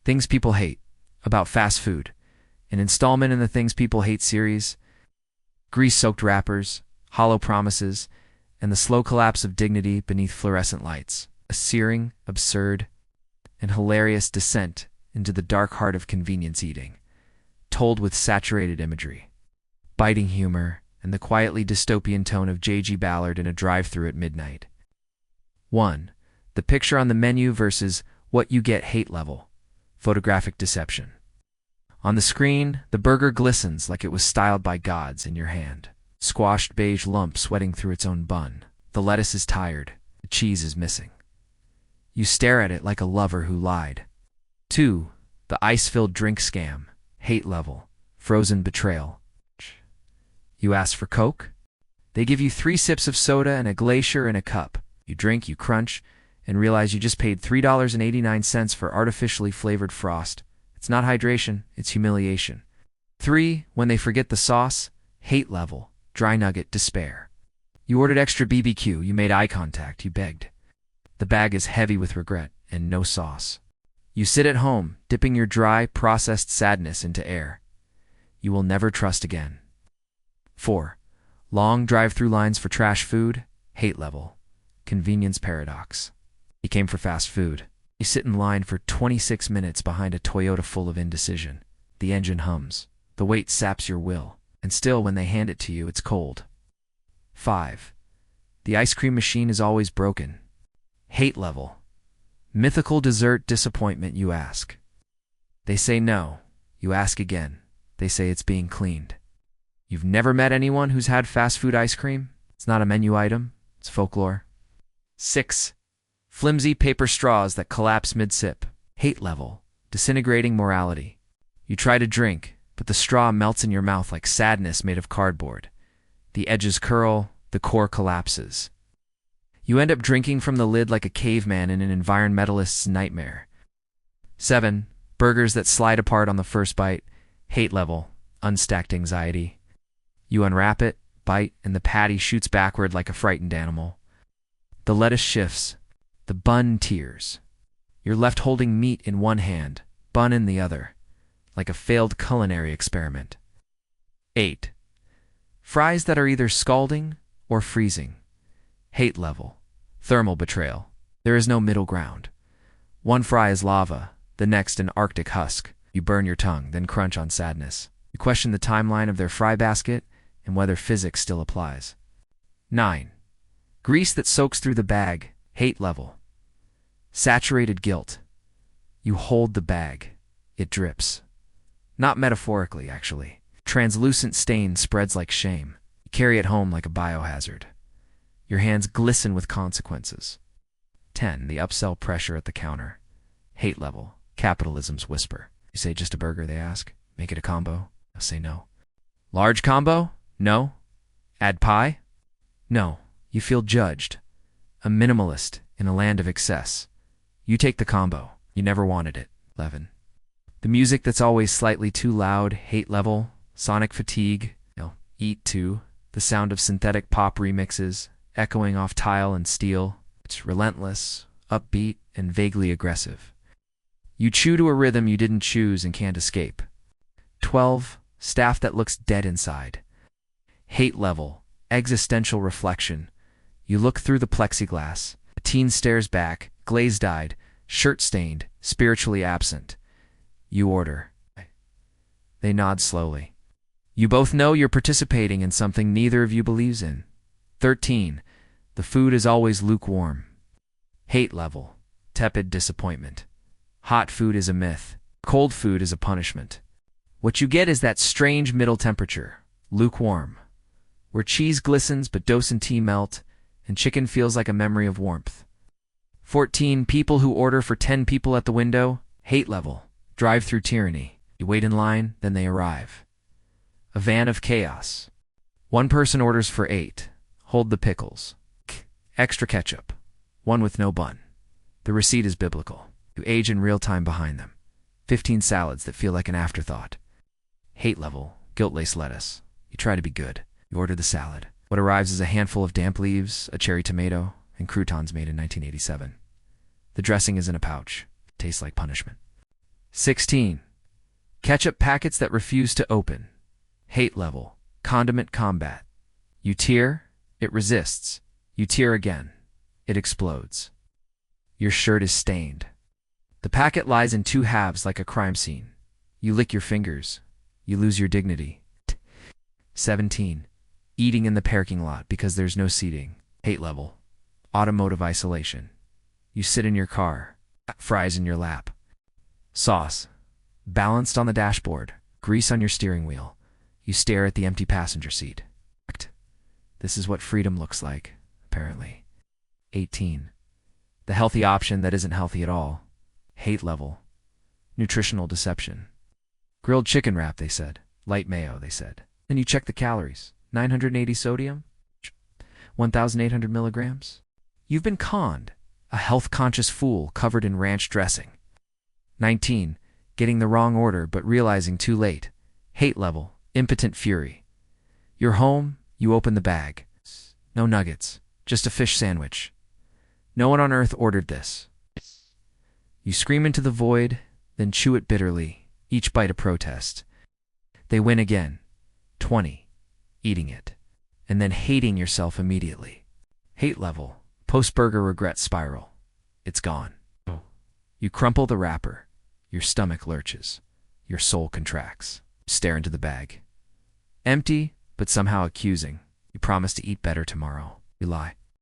Things People Hate, about fast food, an installment in the Things People Hate series, grease-soaked wrappers, hollow promises, and the slow collapse of dignity beneath fluorescent lights. A searing, absurd, and hilarious descent into the dark heart of convenience eating, told with saturated imagery, biting humor, and the quietly dystopian tone of J.G. Ballard in a drive-thru at midnight. 1. The picture on the menu versus what you get hate level. Photographic deception. On the screen, the burger glistens like it was styled by gods in your hand. Squashed beige lump sweating through its own bun. The lettuce is tired. The cheese is missing. You stare at it like a lover who lied. 2. The ice-filled drink scam. Hate level. Frozen betrayal. You ask for Coke? They give you 3 sips of soda and a glacier in a cup. You drink, you crunch, and realize you just paid $3.89 for artificially flavored frost. It's not hydration, it's humiliation. 3. When they forget the sauce. Hate level. Dry nugget despair. You ordered extra BBQ, you made eye contact, you begged. The bag is heavy with regret and no sauce. You sit at home, dipping your dry, processed sadness into air. You will never trust again. 4. Long drive-thru lines for trash food. Hate level. Convenience paradox. You came for fast food. You sit in line for 26 minutes behind a Toyota full of indecision. The engine hums. The wait saps your will. And still, when they hand it to you, it's cold. 5. The ice cream machine is always broken. Hate level. Mythical dessert disappointment, you ask. They say no. You ask again. They say it's being cleaned. You've never met anyone who's had fast food ice cream? It's not a menu item. It's folklore. 6. Flimsy paper straws that collapse mid-sip. Hate level. Disintegrating morality. You try to drink, but the straw melts in your mouth like sadness made of cardboard. The edges curl, the core collapses. You end up drinking from the lid like a caveman in an environmentalist's nightmare. 7. Burgers that slide apart on the first bite. Hate level. Unstacked anxiety. You unwrap it, bite, and the patty shoots backward like a frightened animal. The lettuce shifts. The bun tears. You're left holding meat in one hand, bun in the other, like a failed culinary experiment. 8. Fries that are either scalding or freezing. Hate level. Thermal betrayal. There is no middle ground. One fry is lava, the next an Arctic husk. You burn your tongue, then crunch on sadness. You question the timeline of their fry basket and whether physics still applies. 9. Grease that soaks through the bag. Hate level. Saturated guilt. You hold the bag. It drips. Not metaphorically, actually. Translucent stain spreads like shame. You carry it home like a biohazard. Your hands glisten with consequences. 10. The upsell pressure at the counter. Hate level. Capitalism's whisper. You say, just a burger, they ask. Make it a combo. I'll say no. Large combo? No. Add pie? No. You feel judged. A minimalist in a land of excess. You take the combo. You never wanted it. 11. The music that's always slightly too loud. Hate level. Sonic fatigue. Eat too. The sound of synthetic pop remixes, echoing off tile and steel. It's relentless, upbeat, and vaguely aggressive. You chew to a rhythm you didn't choose and can't escape. 12. Staff that looks dead inside. Hate level. Existential reflection. You look through the plexiglass. A teen stares back, glazed-eyed, shirt-stained, spiritually absent. You order. They nod slowly. You both know you're participating in something neither of you believes in. 13. The food is always lukewarm. Hate level. Tepid disappointment. Hot food is a myth. Cold food is a punishment. What you get is that strange middle temperature, lukewarm, where cheese glistens but dough and tea melt, and chicken feels like a memory of warmth. 14. People who order for 10 people at the window. Hate level. Drive-thru tyranny. You wait in line, then they arrive. A van of chaos. One person orders for 8. Hold the pickles. Extra ketchup. One with no bun. The receipt is biblical. You age in real time behind them. 15 salads that feel like an afterthought. Hate level. Guilt-laced lettuce. You try to be good. You order the salad. What arrives is a handful of damp leaves, a cherry tomato, and croutons made in 1987. The dressing is in a pouch. Tastes like punishment. 16. Ketchup packets that refuse to open. Hate level. Condiment combat. You tear, it resists. You tear again, it explodes. Your shirt is stained. The packet lies in two halves like a crime scene. You lick your fingers. You lose your dignity. 17. Eating in the parking lot because there's no seating. Hate level. Automotive isolation. You sit in your car, fries in your lap. Sauce. Balanced on the dashboard, grease on your steering wheel. You stare at the empty passenger seat. This is what freedom looks like, apparently. 18. The healthy option that isn't healthy at all. Hate level. Nutritional deception. Grilled chicken wrap, they said. Light mayo, they said. Then you check the calories. 980 sodium? 1,800 milligrams? You've been conned. A health-conscious fool covered in ranch dressing. 19. Getting the wrong order but realizing too late. Hate level. Impotent fury. You're home, you open the bag. No nuggets, just a fish sandwich. No one on earth ordered this. You scream into the void, then chew it bitterly, each bite a protest. They win again. 20. Eating it, and then hating yourself immediately. Hate level. Post-burger regret spiral. It's gone. You crumple the wrapper. Your stomach lurches. Your soul contracts. Stare into the bag. Empty, but somehow accusing. You promise to eat better tomorrow. You lie.